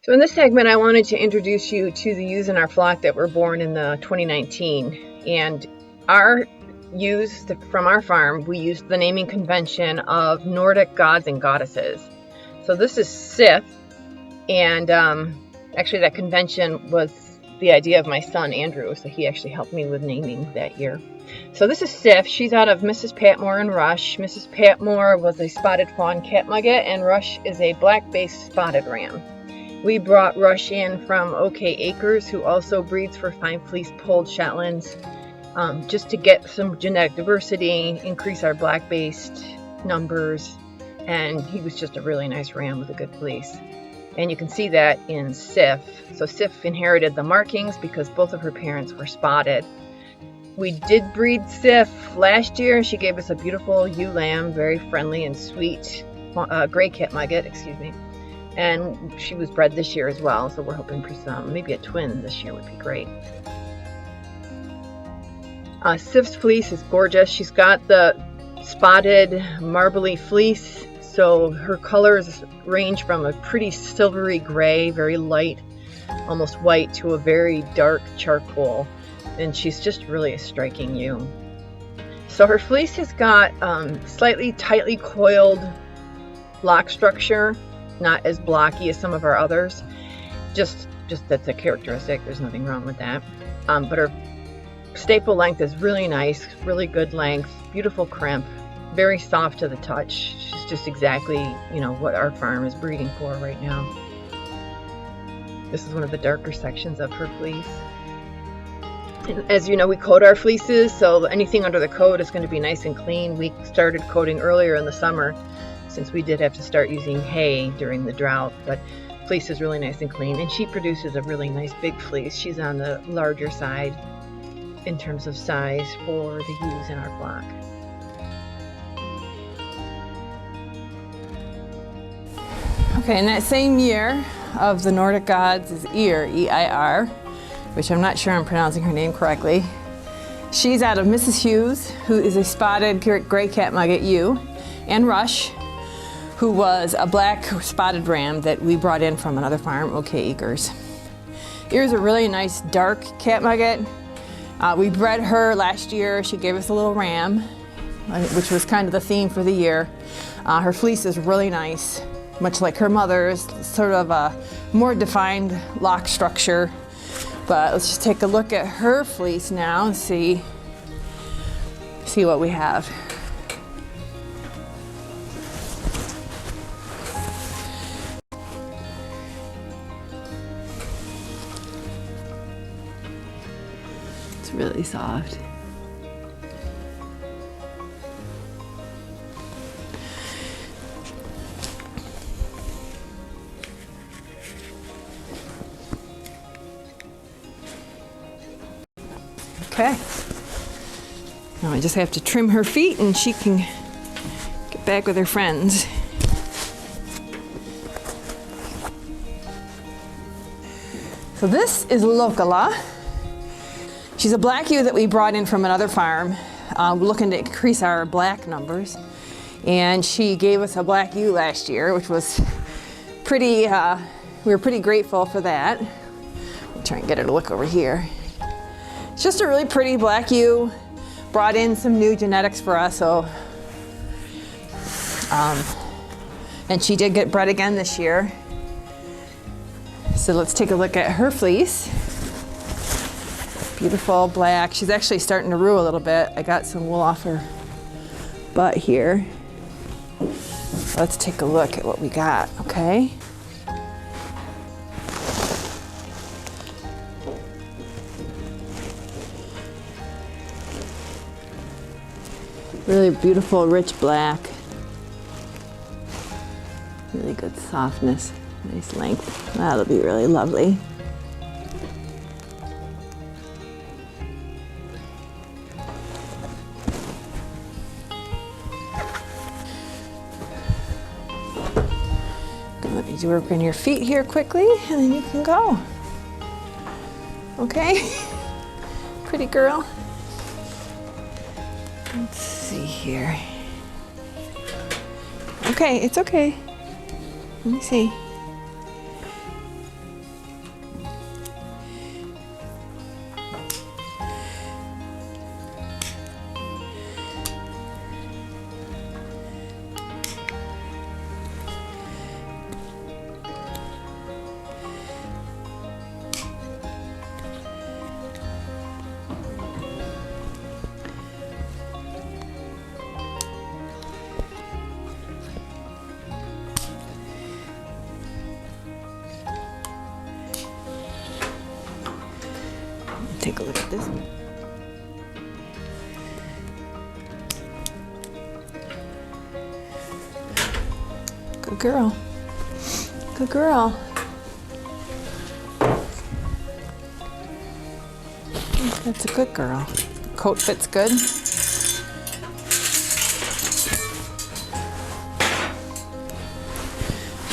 So in this segment, I wanted to introduce you to the ewes in our flock that were born in the 2019. And our ewes from our farm, we used the naming convention of Nordic gods and goddesses. So this is Sif, and actually that convention was the idea of my son Andrew, so he actually helped me with naming that year. So this is Sif. She's out of Mrs. Patmore and Rush. Mrs. Patmore was a spotted fawn catmugget, and Rush is a black-based spotted ram. We brought Rush in from OK Acres, who also breeds for fine fleece polled Shetlands, just to get some genetic diversity, increase our black-based numbers, and he was just a really nice ram with a good fleece. And you can see that in Sif. So Sif inherited the markings because both of her parents were spotted. We did breed Sif last year, and she gave us a beautiful ewe lamb, very friendly and sweet, gray catmugget, excuse me. And she was bred this year as well, so we're hoping for some, maybe a twin this year would be great. Sif's fleece is gorgeous. She's got the spotted marbly fleece, so her colors range from a pretty silvery gray, very light, almost white, to a very dark charcoal. And she's just really a striking ewe. So her fleece has got slightly tightly coiled lock structure, not as blocky as some of our others. Just that's a characteristic. There's nothing wrong with that. But her staple length is really nice, really good length, beautiful crimp, very soft to the touch. She's just exactly, what our farm is breeding for right now. This is one of the darker sections of her fleece. And as you know, we coat our fleeces, so anything under the coat is going to be nice and clean. We started coating earlier in the summer, since we did have to start using hay during the drought, but fleece is really nice and clean, and she produces a really nice big fleece. She's on the larger side in terms of size for the ewes in our flock. Okay, in that same year of the Nordic gods is Eir, E-I-R, which I'm not sure I'm pronouncing her name correctly. She's out of Mrs. Hughes, who is a spotted gray catmugget ewe, and Rush, who was a black spotted ram that we brought in from another farm, OK Acres. Here's a really nice dark catmugget. We bred her last year. She gave us a little ram, which was kind of the theme for the year. Her fleece is really nice, much like her mother's, sort of a more defined lock structure. But let's just take a look at her fleece now and see what we have. It's really soft. Okay. Now I just have to trim her feet and she can get back with her friends. So this is Lokala. She's a black ewe that we brought in from another farm, looking to increase our black numbers. And she gave us a black ewe last year, which was pretty, we were pretty grateful for that. I'll try and get her to look over here. It's just a really pretty black ewe. Brought in some new genetics for us, so and she did get bred again this year. So let's take a look at her fleece. Beautiful black. She's actually starting to rue a little bit. I got some wool off her butt here. Let's take a look at what we got, okay? Really beautiful, rich black. Really good softness, nice length. That'll be really lovely. Let me work on your feet here quickly, and then you can go. Okay? Pretty girl. Let's see here. Okay, it's okay. Let me see. take a look at this one. Good girl. Good girl. That's a good girl. Coat fits good.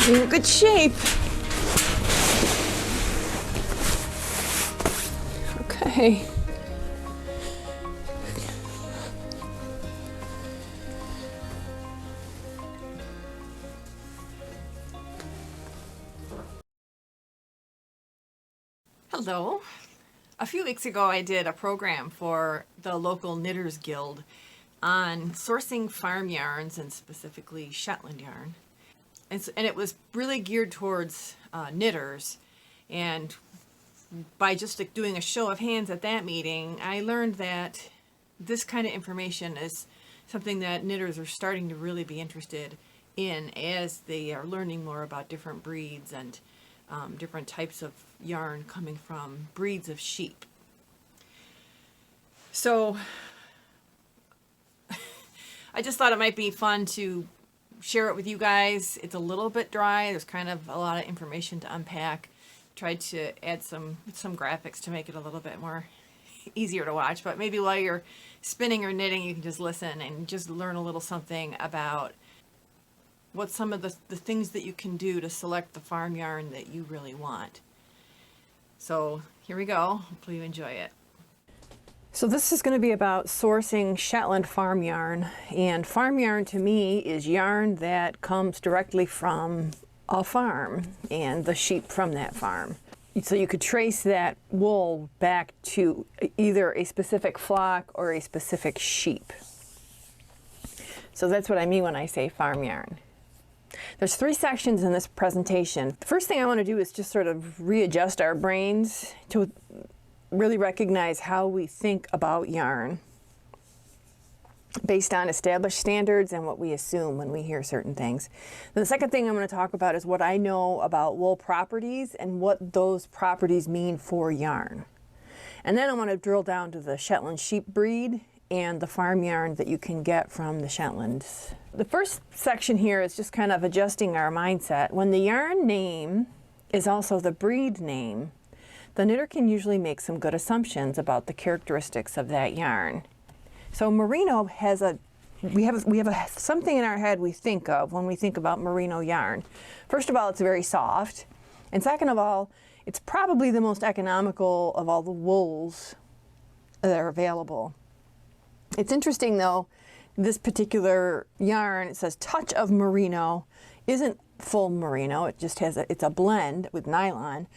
You're in good shape. Okay. Hello. A few weeks ago I did a program for the local Knitters Guild on sourcing farm yarns, and specifically Shetland yarn. And it was really geared towards knitters. And by just doing a show of hands at that meeting, I learned that this kind of information is something that knitters are starting to really be interested in as they are learning more about different breeds and different types of yarn coming from breeds of sheep. So I just thought it might be fun to share it with you guys. It's a little bit dry. There's kind of a lot of information to unpack. Tried to add some graphics to make it a little bit more easier to watch, but maybe while you're spinning or knitting, you can just listen and just learn a little something about what some of the things that you can do to select the farm yarn that you really want. So here we go. Hopefully you enjoy it. So this is going to be about sourcing Shetland farm yarn. And farm yarn to me is yarn that comes directly from a farm and the sheep from that farm. So you could trace that wool back to either a specific flock or a specific sheep. So that's what I mean when I say farm yarn. There's 3 sections in this presentation. The first thing I want to do is just sort of readjust our brains to really recognize how we think about yarn based on established standards and what we assume when we hear certain things. Then the second thing I'm going to talk about is what I know about wool properties and what those properties mean for yarn. And then I want to drill down to the Shetland sheep breed and the farm yarn that you can get from the Shetlands. The first section here is just kind of adjusting our mindset. When the yarn name is also the breed name, the knitter can usually make some good assumptions about the characteristics of that yarn. So merino has we have something in our head we think of when we think about merino yarn. First of all, it's very soft, and second of all, it's probably the most economical of all the wools that are available. It's interesting though, this particular yarn, it says touch of merino, isn't full merino. It just has it's a blend with nylon,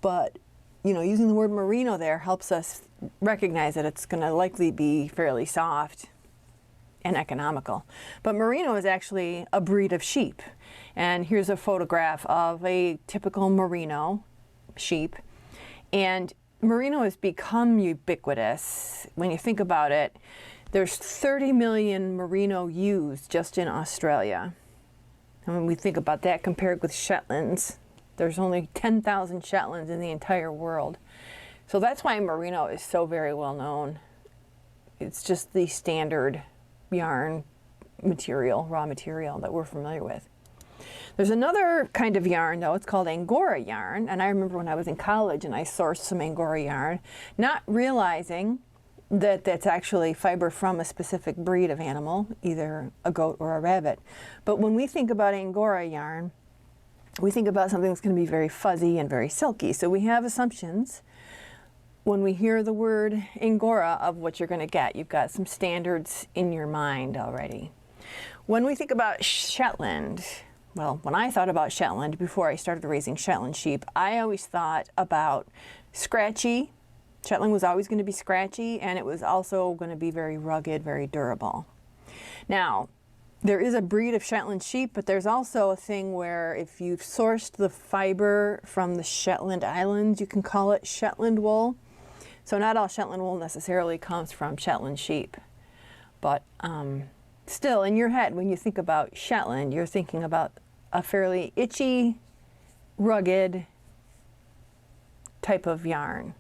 but you know, using the word merino there helps us recognize that it's going to likely be fairly soft and economical. But merino is actually a breed of sheep. And here's a photograph of a typical merino sheep. And merino has become ubiquitous. When you think about it, there's 30 million merino ewes just in Australia. And when we think about that compared with Shetlands, there's only 10,000 Shetlands in the entire world. So that's why merino is so very well known. It's just the standard yarn material, raw material that we're familiar with. There's another kind of yarn though, it's called Angora yarn. And I remember when I was in college and I sourced some Angora yarn, not realizing that that's actually fiber from a specific breed of animal, either a goat or a rabbit. But when we think about Angora yarn, we think about something that's going to be very fuzzy and very silky. So we have assumptions when we hear the word Angora of what you're going to get. You've got some standards in your mind already. When we think about Shetland, well, when I thought about Shetland before I started raising Shetland sheep, I always thought about scratchy. Shetland was always going to be scratchy, and it was also going to be very rugged, very durable. Now, there is a breed of Shetland sheep, but there's also a thing where if you've sourced the fiber from the Shetland Islands, you can call it Shetland wool. So not all Shetland wool necessarily comes from Shetland sheep. But still, in your head, when you think about Shetland, you're thinking about a fairly itchy, rugged type of yarn.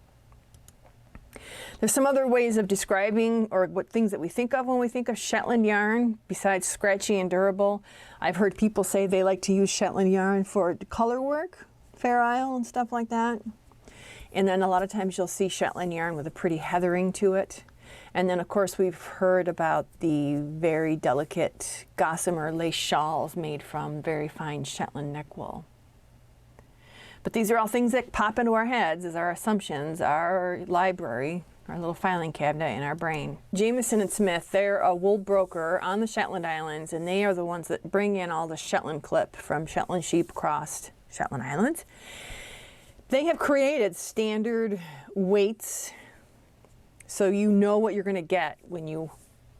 There's some other ways of describing or what things that we think of when we think of Shetland yarn besides scratchy and durable. I've heard people say they like to use Shetland yarn for color work, Fair Isle and stuff like that. And then a lot of times you'll see Shetland yarn with a pretty heathering to it. And then of course we've heard about the very delicate gossamer lace shawls made from very fine Shetland neck wool. But these are all things that pop into our heads as our assumptions, our library, our little filing cabinet in our brain. Jamieson and Smith, they're a wool broker on the Shetland Islands, and they are the ones that bring in all the Shetland clip from Shetland sheep across Shetland Islands. They have created standard weights, so you know what you're going to get when you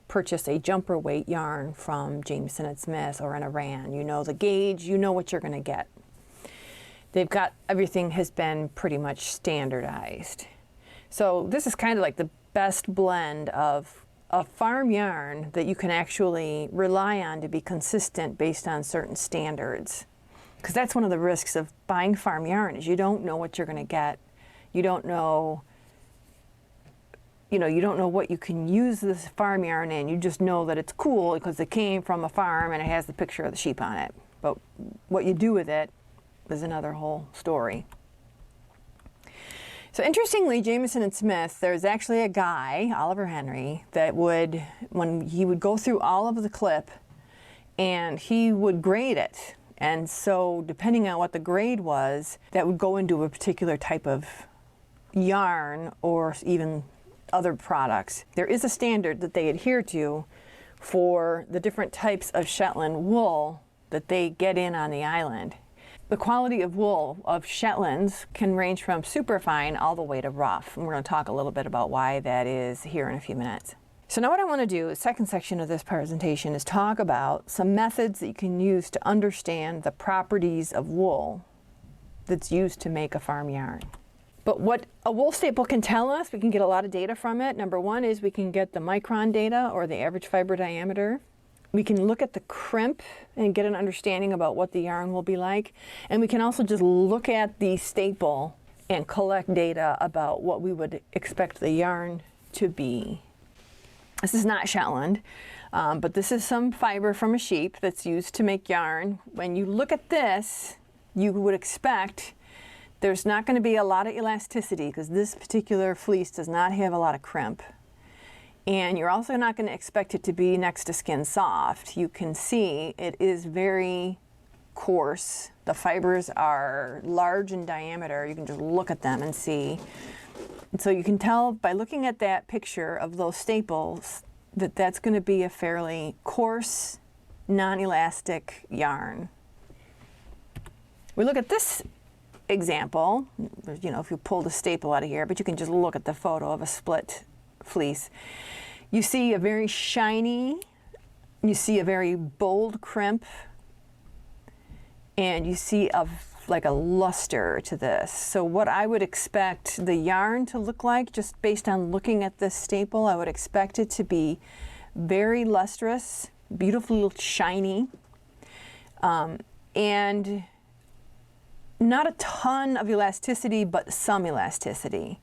purchase a jumper weight yarn from Jamieson and Smith or an Aran. You know the gauge, you know what you're going to get. They've got, everything has been pretty much standardized. So this is kind of like the best blend of a farm yarn that you can actually rely on to be consistent based on certain standards. Because that's one of the risks of buying farm yarn, is you don't know what you're going to get. You don't know, you don't know what you can use this farm yarn in. You just know that it's cool because it came from a farm and it has the picture of the sheep on it. But what you do with it is another whole story. So interestingly, Jamieson and Smith, there's actually a guy, Oliver Henry, that would, when he would go through all of the clip and he would grade it. And so depending on what the grade was, that would go into a particular type of yarn or even other products. There is a standard that they adhere to for the different types of Shetland wool that they get in on the island. The quality of wool of Shetlands can range from super fine all the way to rough. And we're going to talk a little bit about why that is here in a few minutes. So now what I want to do, the second section of this presentation, is talk about some methods that you can use to understand the properties of wool that's used to make a farm yarn. But what a wool staple can tell us, we can get a lot of data from it. Number one is we can get the micron data, or the average fiber diameter. We can look at the crimp and get an understanding about what the yarn will be like. And we can also just look at the staple and collect data about what we would expect the yarn to be. This is not Shetland, but this is some fiber from a sheep that's used to make yarn. When you look at this, you would expect there's not going to be a lot of elasticity because this particular fleece does not have a lot of crimp. And you're also not going to expect it to be next to skin soft. You can see it is very coarse. The fibers are large in diameter. You can just look at them and see. And so you can tell by looking at that picture of those staples that that's going to be a fairly coarse, non-elastic yarn. We look at this example, if you pull the staple out of here, but you can just look at the photo of a split fleece. You see a very shiny, you see a very bold crimp, and you see like a luster to this. So what I would expect the yarn to look like, just based on looking at this staple, I would expect it to be very lustrous, beautifully shiny, and not a ton of elasticity, but some elasticity.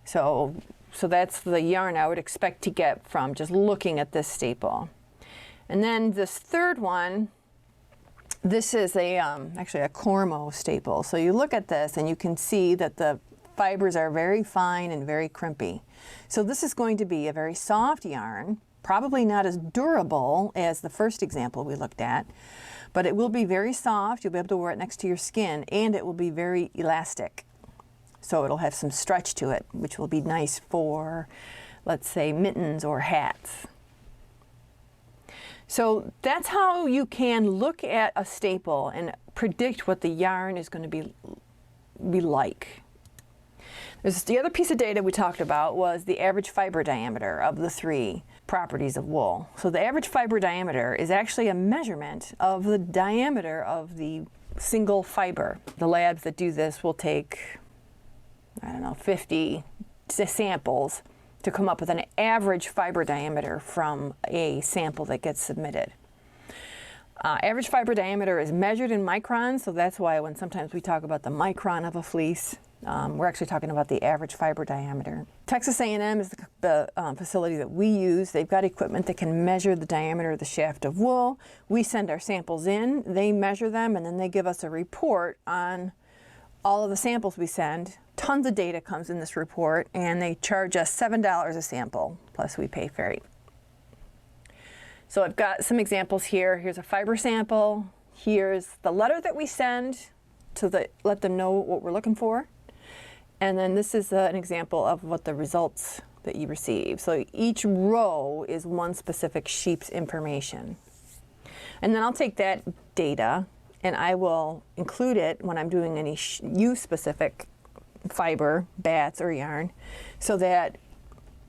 So that's the yarn I would expect to get from just looking at this staple. And then this third one, this is actually a Cormo staple. So you look at this and you can see that the fibers are very fine and very crimpy. So this is going to be a very soft yarn, probably not as durable as the first example we looked at, but it will be very soft. You'll be able to wear it next to your skin, and it will be very elastic. So it'll have some stretch to it, which will be nice for, let's say, mittens or hats. So that's how you can look at a staple and predict what the yarn is going to be like. The other piece of data we talked about was the average fiber diameter of the three properties of wool. So the average fiber diameter is actually a measurement of the diameter of the single fiber. The labs that do this will take, 50 samples to come up with an average fiber diameter from a sample that gets submitted. Average fiber diameter is measured in microns, so that's why when sometimes we talk about the micron of a fleece, We're actually talking about the average fiber diameter. Texas A&M is the facility that we use. They've got equipment that can measure the diameter of the shaft of wool. We send our samples in, they measure them, and then they give us a report on all of the samples we send. Tons of data comes in this report, and they charge us $7 a sample, plus we pay freight. So I've got some examples here. Here's a fiber sample. Here's the letter that we send to let them know what we're looking for. And then this is an example of what the results that you receive. So each row is one specific sheep's information. And then I'll take that data and I will include it when I'm doing any use-specific fiber, bats, or yarn, so that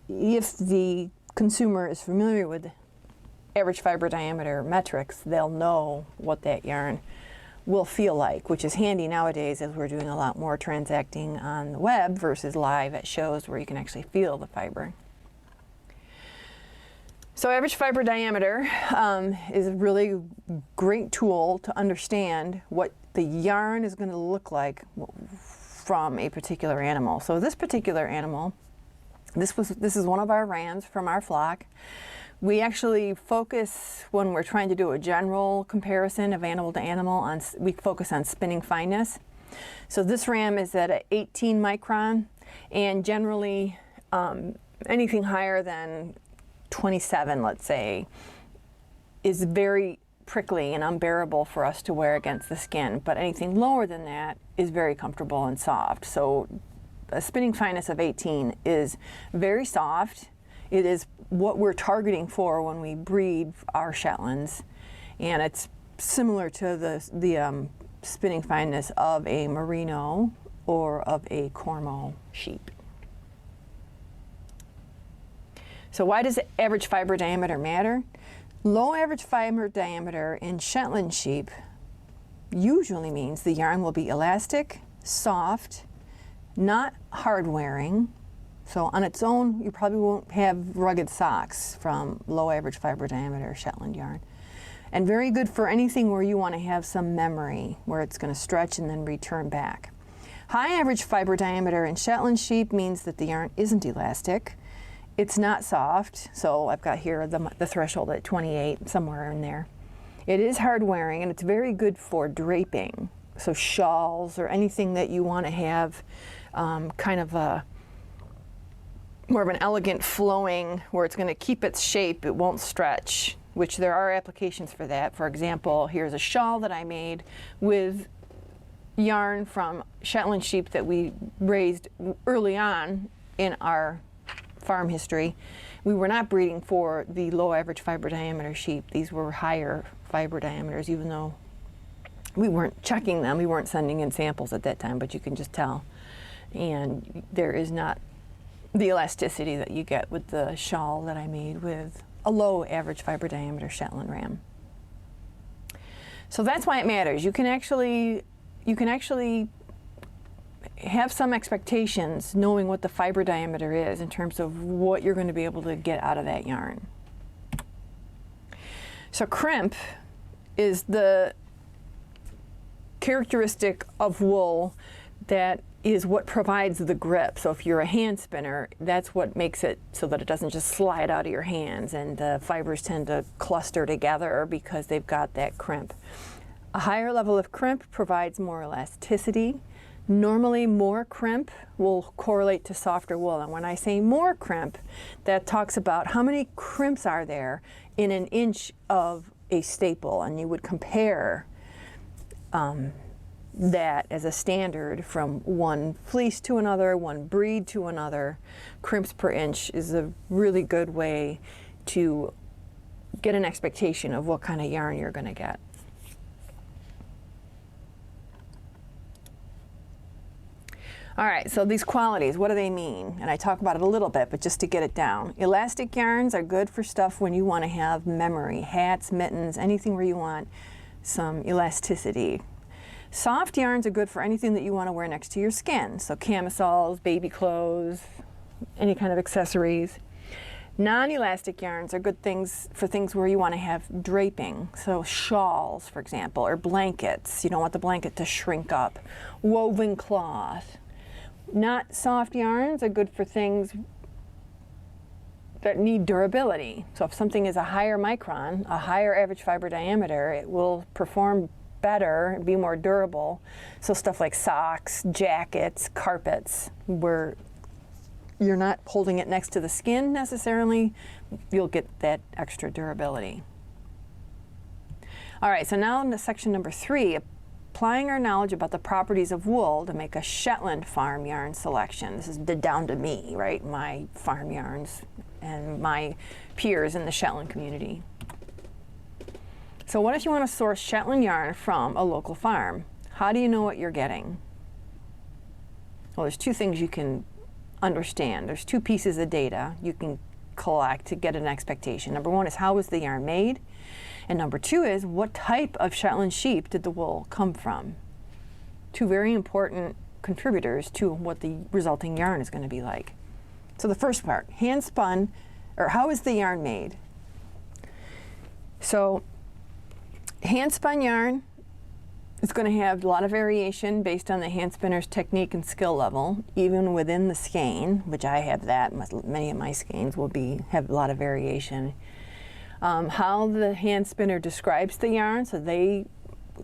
if the consumer is familiar with average fiber diameter metrics, they'll know what that yarn will feel like, which is handy nowadays as we're doing a lot more transacting on the web versus live at shows where you can actually feel the fiber. So average fiber diameter is a really great tool to understand what the yarn is going to look like from a particular animal. So this particular animal, this is one of our rams from our flock. We actually focus, when we're trying to do a general comparison of animal to animal, we focus on spinning fineness. So this ram is at an 18 micron, and generally anything higher than 27, let's say, is very prickly and unbearable for us to wear against the skin, but anything lower than that is very comfortable and soft. So a spinning fineness of 18 is very soft. It is what we're targeting for when we breed our Shetlands, and it's similar to the spinning fineness of a Merino or of a Cormo sheep. So why does average fiber diameter matter? Low average fiber diameter in Shetland sheep usually means the yarn will be elastic, soft, not hard wearing. So on its own, you probably won't have rugged socks from low average fiber diameter Shetland yarn. And very good for anything where you want to have some memory, where it's going to stretch and then return back. High average fiber diameter in Shetland sheep means that the yarn isn't elastic. It's not soft, so I've got here the threshold at 28, somewhere in there. It is hard wearing, and it's very good for draping. So shawls or anything that you want to have kind of a more of an elegant flowing, where it's going to keep its shape, it won't stretch, which there are applications for that. For example, here's a shawl that I made with yarn from Shetland sheep that we raised early on in our farm history. We were not breeding for the low average fiber diameter sheep. These were higher fiber diameters, even though we weren't checking them. We weren't sending in samples at that time, but you can just tell. And there is not the elasticity that you get with the shawl that I made with a low average fiber diameter Shetland ram. So that's why it matters. You can actually have some expectations knowing what the fiber diameter is in terms of what you're going to be able to get out of that yarn. So crimp is the characteristic of wool that is what provides the grip. So if you're a hand spinner, that's what makes it so that it doesn't just slide out of your hands, and the fibers tend to cluster together because they've got that crimp. A higher level of crimp provides more elasticity. Normally more crimp will correlate to softer wool, and when I say more crimp, that talks about how many crimps are there in an inch of a staple, and you would compare that as a standard from one fleece to another, one breed to another. Crimps per inch is a really good way to get an expectation of what kind of yarn you're going to get. All right, so these qualities, what do they mean? And I talk about it a little bit, but just to get it down. Elastic yarns are good for stuff when you want to have memory, hats, mittens, anything where you want some elasticity. Soft yarns are good for anything that you want to wear next to your skin. So camisoles, baby clothes, any kind of accessories. Non-elastic yarns are good things for things where you want to have draping. So shawls, for example, or blankets. You don't want the blanket to shrink up. Woven cloth. Not soft yarns are good for things that need durability. So if something is a higher micron, a higher average fiber diameter, it will perform better, be more durable. So stuff like socks, jackets, carpets, where you're not holding it next to the skin necessarily, you'll get that extra durability. All right, so now into section number 3, applying our knowledge about the properties of wool to make a Shetland farm yarn selection. This is down to me, right? My farm yarns and my peers in the Shetland community. So what if you want to source Shetland yarn from a local farm? How do you know what you're getting? Well, there's 2 things you can understand. There's 2 pieces of data you can collect to get an expectation. Number 1 is how was the yarn made? And number 2 is what type of Shetland sheep did the wool come from? 2 very important contributors to what the resulting yarn is going to be like. So the first part, hand spun, or how is the yarn made? So hand spun yarn is going to have a lot of variation based on the hand spinner's technique and skill level, even within the skein, which I have that. Many of my skeins will have a lot of variation. How the hand spinner describes the yarn, so they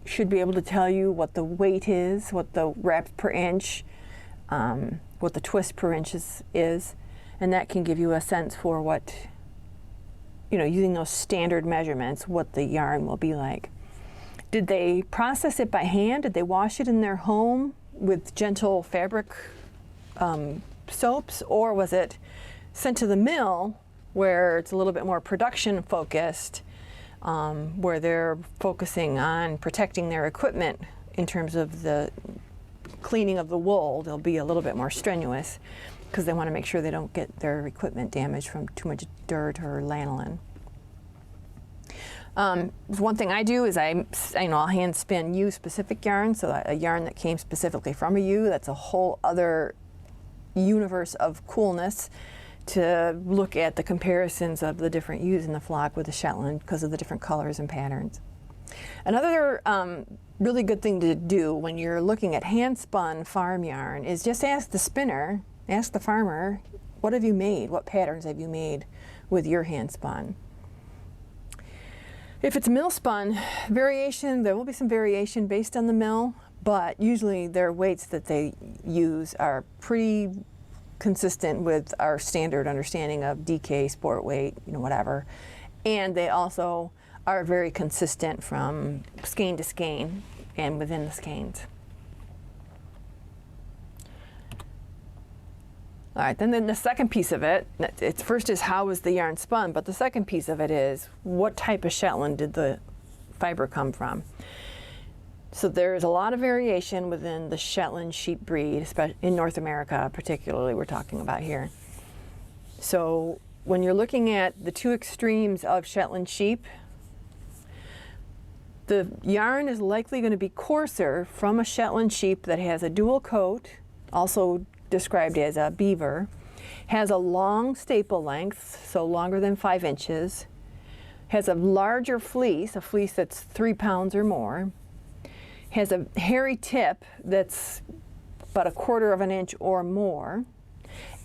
should be able to tell you what the weight is, what the reps per inch, what the twist per inch is, and that can give you a sense for what, using those standard measurements, what the yarn will be like. Did they process it by hand? Did they wash it in their home with gentle fabric soaps, or was it sent to the mill where it's a little bit more production focused, where they're focusing on protecting their equipment in terms of the cleaning of the wool? They'll be a little bit more strenuous because they want to make sure they don't get their equipment damaged from too much dirt or lanolin. One thing I do is I'll hand spin ewe specific yarn, so a yarn that came specifically from a ewe. That's a whole other universe of coolness to look at the comparisons of the different ewes in the flock with the Shetland because of the different colors and patterns. Another really good thing to do when you're looking at hand spun farm yarn is just ask the spinner, ask the farmer, what have you made? What patterns have you made with your hand spun? If it's mill spun, there will be some variation based on the mill, but usually their weights that they use are pretty consistent with our standard understanding of DK, sport weight, whatever. And they also are very consistent from skein to skein and within the skeins. All right, then the second piece of it, first is how was the yarn spun, but the second piece of it is what type of Shetland did the fiber come from? So there's a lot of variation within the Shetland sheep breed, especially in North America particularly we're talking about here. So when you're looking at the 2 extremes of Shetland sheep, the yarn is likely going to be coarser from a Shetland sheep that has a dual coat, also described as a beaver, has a long staple length, so longer than 5 inches, has a larger fleece, a fleece that's 3 pounds or more, has a hairy tip that's about 1/4 of an inch or more,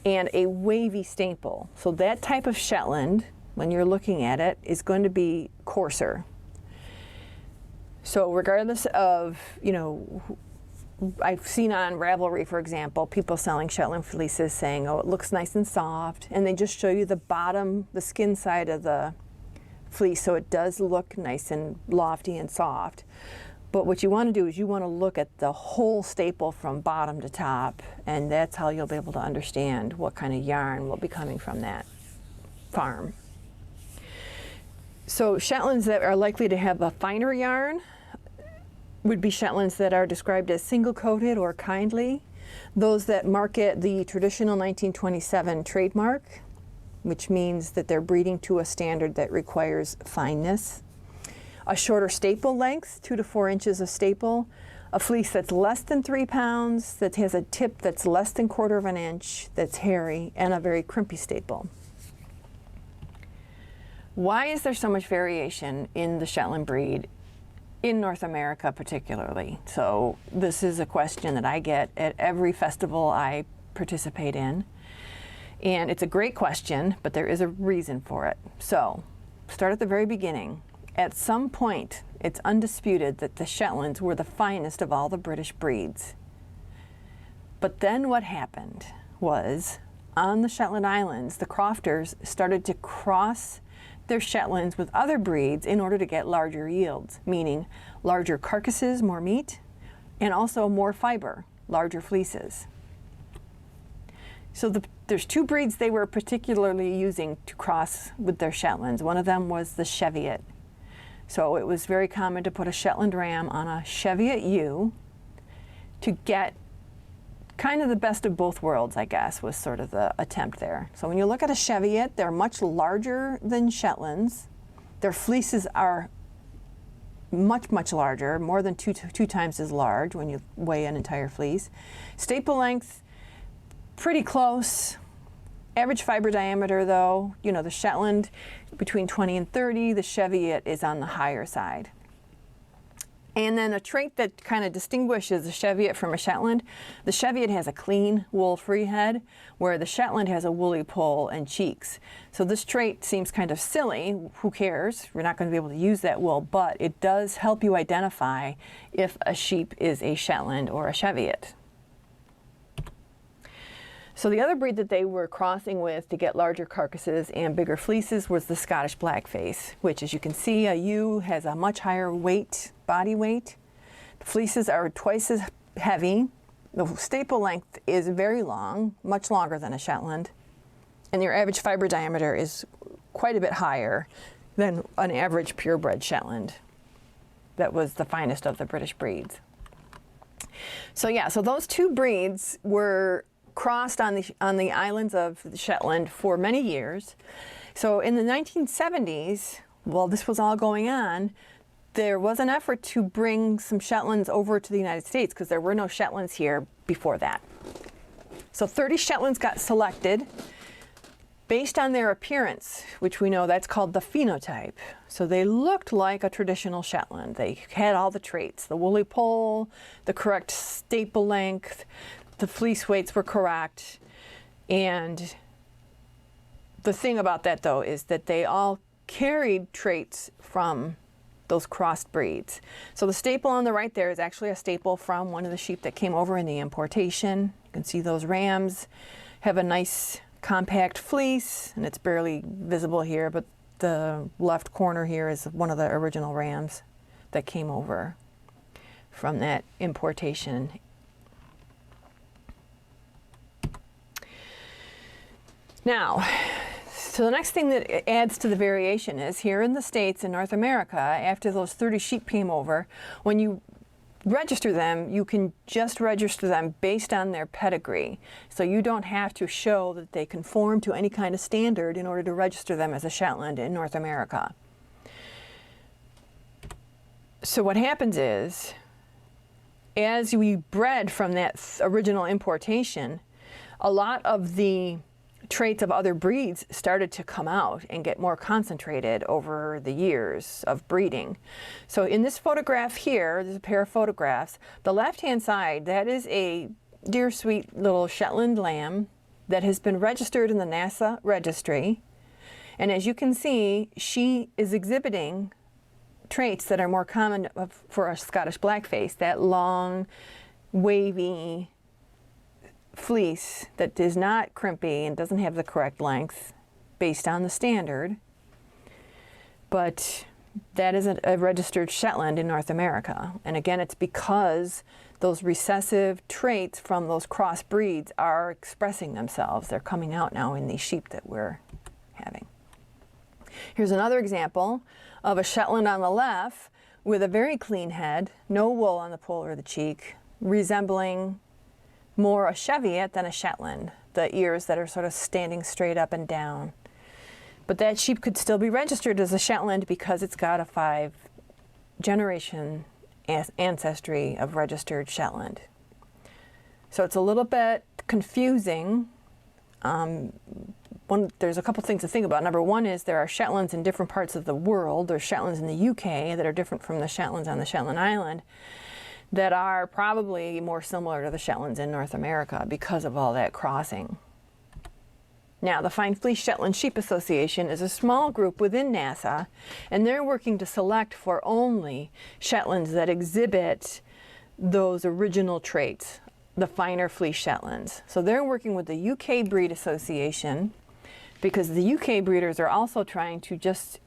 and a wavy staple. So that type of Shetland, when you're looking at it, is going to be coarser. So regardless of, I've seen on Ravelry, for example, people selling Shetland fleeces saying, oh, it looks nice and soft, and they just show you the bottom, the skin side of the fleece, so it does look nice and lofty and soft. But what you want to do is you want to look at the whole staple from bottom to top, and that's how you'll be able to understand what kind of yarn will be coming from that farm. So Shetlands that are likely to have a finer yarn would be Shetlands that are described as single-coated or kindly. Those that market the traditional 1927 trademark, which means that they're breeding to a standard that requires fineness. A shorter staple length, 2 to 4 inches of staple. A fleece that's less than 3 pounds, that has a tip that's less than 1/4 of an inch, that's hairy, and a very crimpy staple. Why is there so much variation in the Shetland breed? in North America particularly. So this is a question that I get at every festival I participate in. And it's a great question, but there is a reason for it. So start at the very beginning. At some point, it's undisputed that the Shetlands were the finest of all the British breeds. But then what happened was, on the Shetland Islands, the crofters started to cross their Shetlands with other breeds in order to get larger yields, meaning larger carcasses, more meat, and also more fiber, larger fleeces. So there's two breeds they were particularly using to cross with their Shetlands. One of them was the Cheviot. So it was very common to put a Shetland ram on a Cheviot ewe to get kind of the best of both worlds, I guess, was sort of the attempt there. So when you look at a Cheviot, they're much larger than Shetlands. Their fleeces are much, much larger, more than two times as large when you weigh an entire fleece. Staple length, pretty close. Average fiber diameter though, you know, the Shetland between 20 and 30, the Cheviot is on the higher side. And then a trait that kind of distinguishes the Cheviot from a Shetland, the Cheviot has a clean wool-free head, where the Shetland has a woolly poll and cheeks. So this trait seems kind of silly. Who cares? We're not going to be able to use that wool, but it does help you identify if a sheep is a Shetland or a Cheviot. So the other breed that they were crossing with to get larger carcasses and bigger fleeces was the Scottish Blackface, which, as you can see, a ewe has a much higher body weight. The fleeces are twice as heavy. The staple length is very long, much longer than a Shetland. And your average fiber diameter is quite a bit higher than an average purebred Shetland. That was the finest of the British breeds. So yeah, so those two breeds were crossed on the islands of Shetland for many years. So in the 1970s, while this was all going on, there was an effort to bring some Shetlands over to the United States because there were no Shetlands here before that. So 30 Shetlands got selected based on their appearance, which we know that's called the phenotype. So they looked like a traditional Shetland. They had all the traits, the woolly poll, the correct staple length, the fleece weights were correct. And the thing about that though is that they all carried traits from those crossed breeds. So the staple on the right there is actually a staple from one of the sheep that came over in the importation. You can see those rams have a nice compact fleece, and it's barely visible here, but the left corner here is one of the original rams that came over from that importation. Now, so the next thing that adds to the variation is here in the States in North America, after those 30 sheep came over, when you register them, you can just register them based on their pedigree. So you don't have to show that they conform to any kind of standard in order to register them as a Shetland in North America. So what happens is, as we bred from that original importation, a lot of the traits of other breeds started to come out and get more concentrated over the years of breeding. So in this photograph here, there's a pair of photographs. The left-hand side, that is a dear sweet little Shetland lamb that has been registered in the NASA registry. And as you can see, she is exhibiting traits that are more common for a Scottish Blackface, that long, wavy fleece that is not crimpy and doesn't have the correct length based on the standard, but that is a registered Shetland in North America. And again, it's because those recessive traits from those cross breeds are expressing themselves. They're coming out now in these sheep that we're having. Here's another example of a Shetland on the left with a very clean head, no wool on the poll or the cheek, resembling more a Cheviot than a Shetland, the ears that are sort of standing straight up and down. But that sheep could still be registered as a Shetland because it's got a 5-generation ancestry of registered Shetland. So it's a little bit confusing, there's a couple things to think about. Number one is there are Shetlands in different parts of the world. There's Shetlands in the UK that are different from the Shetlands on the Shetland Island that are probably more similar to the Shetlands in North America because of all that crossing. Now, the Fine Fleece Shetland Sheep Association is a small group within NASA, and they're working to select for only Shetlands that exhibit those original traits, the finer fleece Shetlands. So they're working with the UK Breed Association because the UK breeders are also trying to just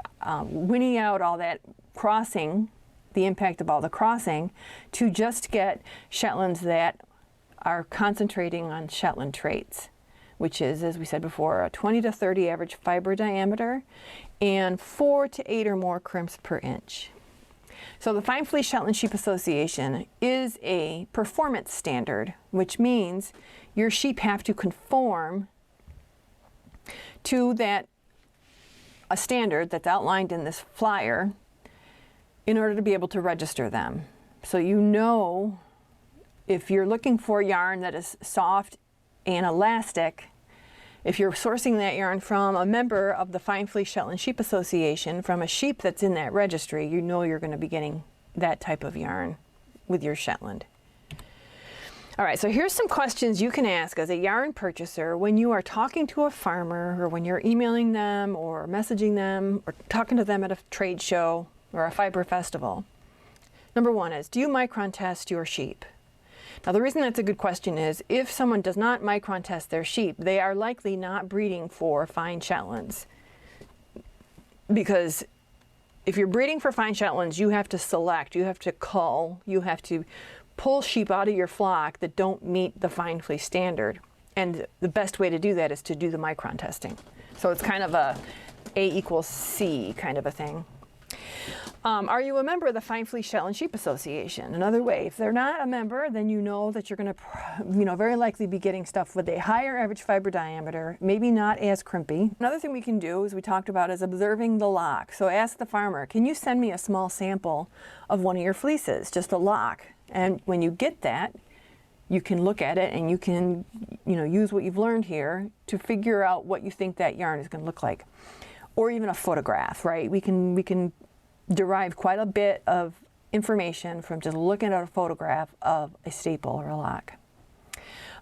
winnie out all that crossing, the impact of all the crossing, to just get Shetlands that are concentrating on Shetland traits, which is, as we said before, a 20 to 30 average fiber diameter and 4 to 8 or more crimps per inch. So the Fine Fleece Shetland Sheep Association is a performance standard, which means your sheep have to conform to a standard that's outlined in this flyer in order to be able to register them. So you know if you're looking for yarn that is soft and elastic, if you're sourcing that yarn from a member of the Fine Fleece Shetland Sheep Association, from a sheep that's in that registry, you know you're going to be getting that type of yarn with your Shetland. All right, so here's some questions you can ask as a yarn purchaser when you are talking to a farmer, or when you're emailing them or messaging them or talking to them at a trade show or a fiber festival. Number one is, do you micron test your sheep? Now, the reason that's a good question is if someone does not micron test their sheep, they are likely not breeding for fine Shetlands. Because if you're breeding for fine Shetlands, you have to select, you have to cull, you have to pull sheep out of your flock that don't meet the fine fleece standard. And the best way to do that is to do the micron testing. So it's kind of a equals C kind of a thing. Are you a member of the Fine Fleece Shetland Sheep Association? Another way, if they're not a member, then you know that you're going to, very likely be getting stuff with a higher average fiber diameter, maybe not as crimpy. Another thing we can do, as we talked about, is observing the lock. So ask the farmer, can you send me a small sample of one of your fleeces, just a lock? And when you get that, you can look at it and you can, use what you've learned here to figure out what you think that yarn is going to look like. Or even a photograph, right? We can derive quite a bit of information from just looking at a photograph of a staple or a lock.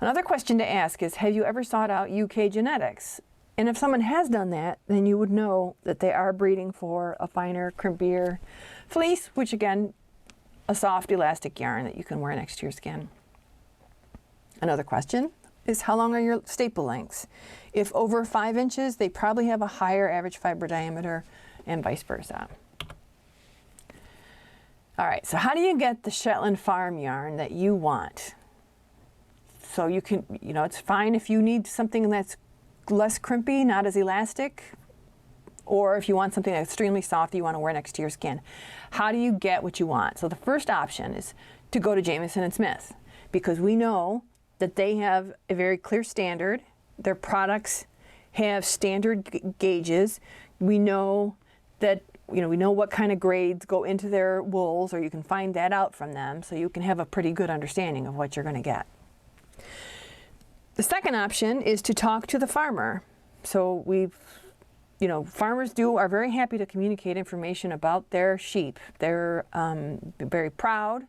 Another question to ask is, have you ever sought out UK genetics? And if someone has done that, then you would know that they are breeding for a finer, crimpier fleece, which again, a soft elastic yarn that you can wear next to your skin. Another question is, how long are your staple lengths? If over 5 inches, they probably have a higher average fiber diameter, and vice versa. All right, so how do you get the Shetland farm yarn that you want? So you can, it's fine if you need something that's less crimpy, not as elastic, or if you want something that's extremely soft that you want to wear next to your skin. How do you get what you want? So the first option is to go to Jamieson and Smith, because we know that they have a very clear standard. Their products have standard gauges. We know that we know what kind of grades go into their wools, or you can find that out from them, so you can have a pretty good understanding of what you're going to get. The second option is to talk to the farmer. So farmers are very happy to communicate information about their sheep. They're very proud.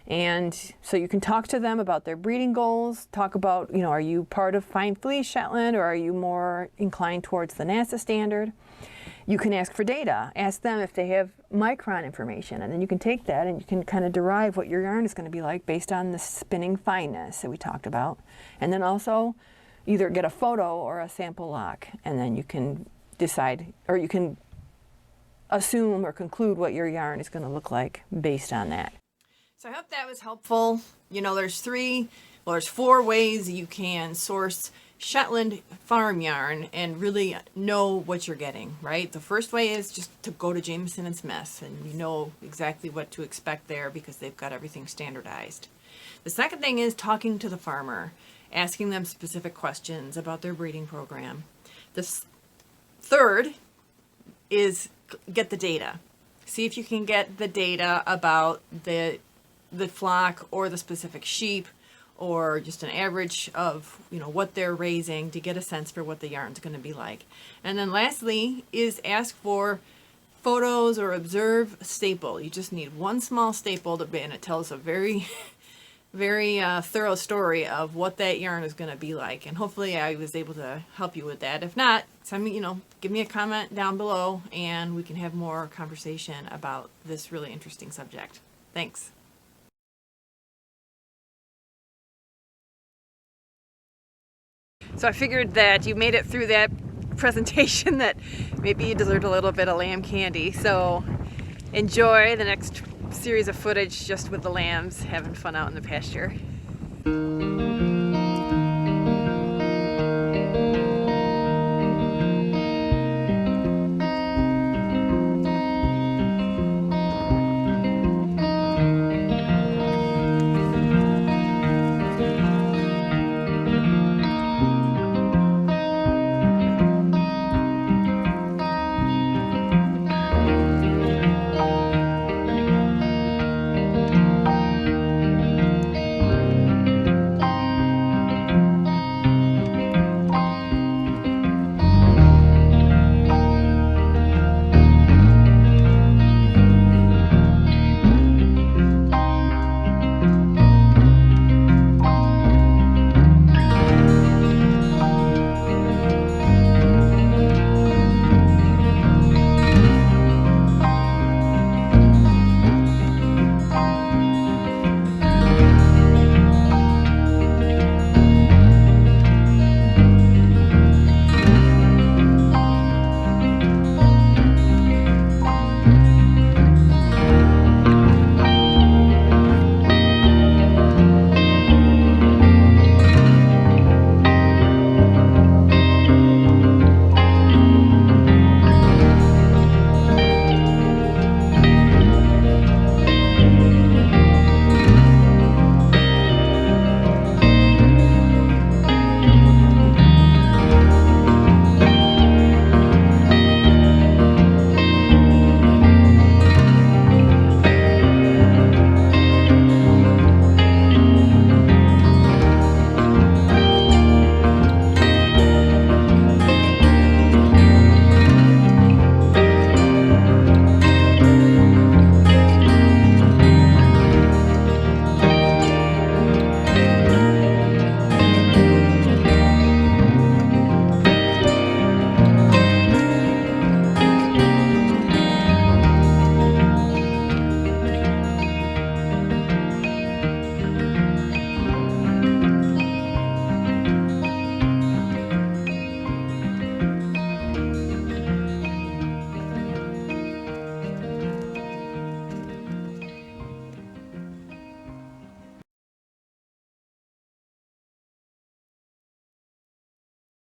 And so you can talk to them about their breeding goals, talk about, are you part of Fine Fleece Shetland, or are you more inclined towards the NASA standard? You can ask for data. Ask them if they have micron information, and then you can take that and you can kind of derive what your yarn is going to be like based on the spinning fineness that we talked about. And then also either get a photo or a sample lock, and then you can decide, or you can assume or conclude what your yarn is going to look like based on that. So I hope that was helpful. There's 4 ways you can source Shetland farm yarn and really know what you're getting, right? The first way is just to go to Jamieson and Smith, and you know exactly what to expect there because they've got everything standardized. The second thing is talking to the farmer, asking them specific questions about their breeding program. The third is get the data. See if you can get the data about the flock or the specific sheep, or just an average of, you know, what they're raising to get a sense for what the yarn's going to be like. And then lastly is ask for photos or observe staple. You just need one small staple to be, and it tells a very very thorough story of what that yarn is going to be like, and hopefully I was able to help you with that. If not, send me, give me a comment down below and we can have more conversation about this really interesting subject. Thanks. So I figured that you made it through that presentation that maybe you deserved a little bit of lamb candy. So enjoy the next series of footage just with the lambs having fun out in the pasture.